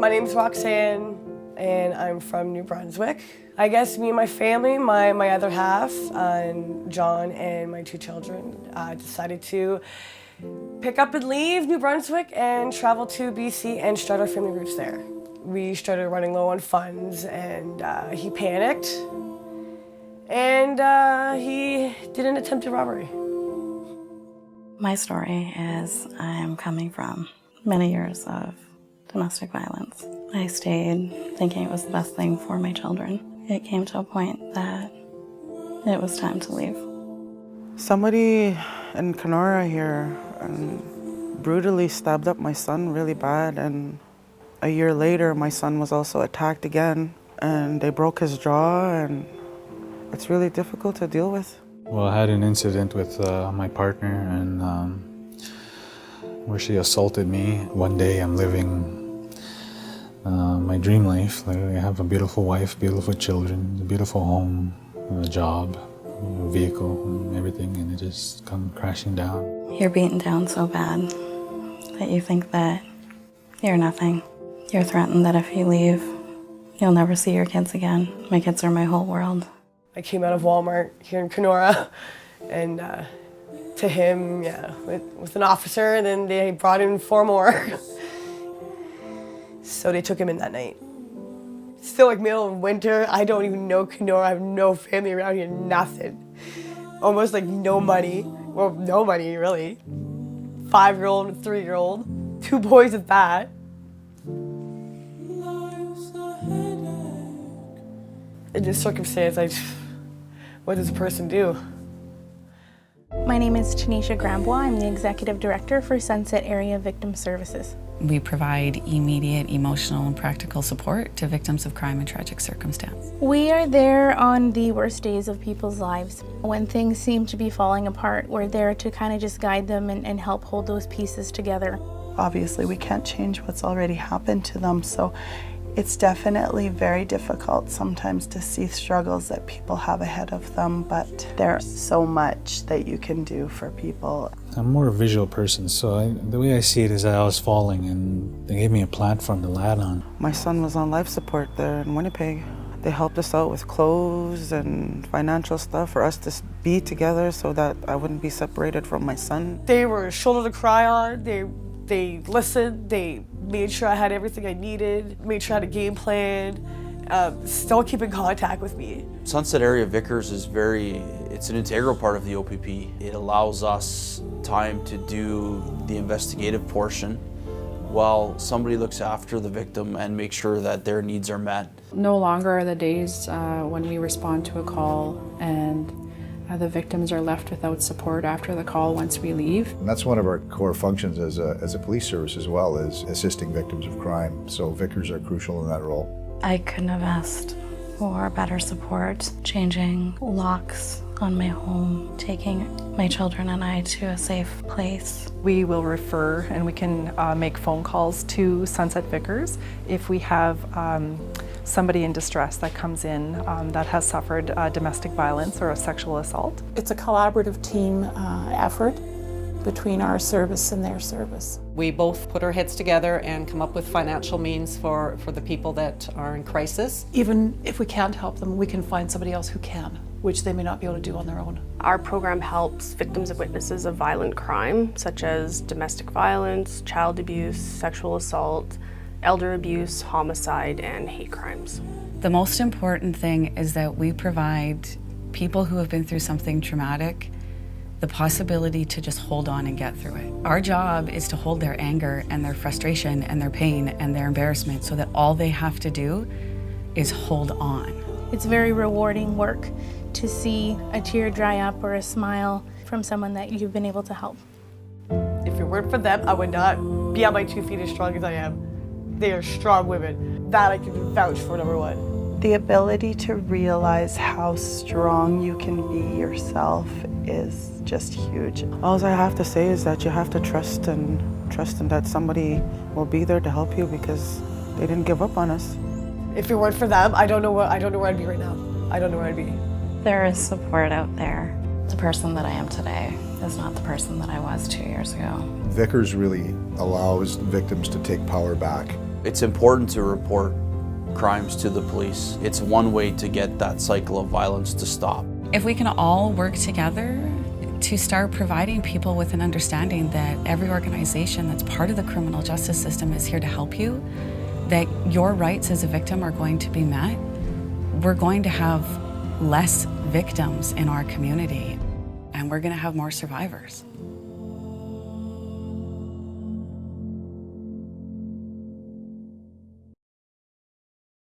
My name's Roxanne, and I'm from New Brunswick. I guess me and my family, my other half, John and my two children, decided to pick up and leave New Brunswick and travel to BC and start our family roots there. We started running low on funds, and he panicked, and he did an attempted robbery. My story is I'm coming from many years of domestic violence. I stayed thinking it was the best thing for my children. It came to a point that it was time to leave. Somebody in Kenora here brutally stabbed up my son really bad, and a year later my son was also attacked again, and they broke his jaw, and it's really difficult to deal with. Well, I had an incident with my partner, and where she assaulted me. One day I'm living my dream life. Like, I have a beautiful wife, beautiful children, a beautiful home, a job, a vehicle, and everything, and it just come crashing down. You're beaten down so bad that you think that you're nothing. You're threatened that if you leave, you'll never see your kids again. My kids are my whole world. I came out of Walmart here in Kenora, and to him, with an officer, and then they brought in 4 more. So they took him in that night. Still like middle of winter, I don't even know Kenora, I have no family around here, nothing. Almost like no money, well, no money really. 5-year-old and 3-year-old, 2 boys at that. In this circumstance, what does a person do? My name is Tanisha Grambois. I'm the Executive Director for Sunset Area Victim Services. We provide immediate emotional and practical support to victims of crime and tragic circumstance. We are there on the worst days of people's lives. When things seem to be falling apart, we're there to kind of just guide them and help hold those pieces together. Obviously, we can't change what's already happened to them, so it's definitely very difficult sometimes to see struggles that people have ahead of them, but there's so much that you can do for people. I'm more a visual person, so the way I see it is that I was falling, and they gave me a platform to land on. My son was on life support there in Winnipeg. They helped us out with clothes and financial stuff for us to be together so that I wouldn't be separated from my son. They were a shoulder to cry on. They listened, they made sure I had everything I needed, made sure I had a game plan, still keep in contact with me. Sunset Area VCARS is it's an integral part of the OPP. It allows us time to do the investigative portion while somebody looks after the victim and make sure that their needs are met. No longer are the days when we respond to a call and the victims are left without support after the call once we leave. And that's one of our core functions as a police service as well, is assisting victims of crime. So VCARS are crucial in that role. I couldn't have asked for better support, changing locks on my home, taking my children and I to a safe place. We will refer and we can make phone calls to Sunset VCARS if we have somebody in distress that comes in that has suffered domestic violence or a sexual assault. It's a collaborative team effort between our service and their service. We both put our heads together and come up with financial means for the people that are in crisis. Even if we can't help them, we can find somebody else who can, which they may not be able to do on their own. Our program helps victims and witnesses of violent crime, such as domestic violence, child abuse, sexual assault, elder abuse, homicide, and hate crimes. The most important thing is that we provide people who have been through something traumatic the possibility to just hold on and get through it. Our job is to hold their anger and their frustration and their pain and their embarrassment so that all they have to do is hold on. It's very rewarding work to see a tear dry up or a smile from someone that you've been able to help. If it weren't for them, I would not be on my 2 feet as strong as I am. They are strong women. That I can vouch for, number one. The ability to realize how strong you can be yourself is just huge. All I have to say is that you have to trust in that somebody will be there to help you, because they didn't give up on us. If it weren't for them, I don't know where I'd be right now. I don't know where I'd be. There is support out there. The person that I am today is not the person that I was 2 years ago. VCARS really allows victims to take power back It's important to report crimes to the police. It's one way to get that cycle of violence to stop. If we can all work together to start providing people with an understanding that every organization that's part of the criminal justice system is here to help you, that your rights as a victim are going to be met, we're going to have less victims in our community, and we're going to have more survivors.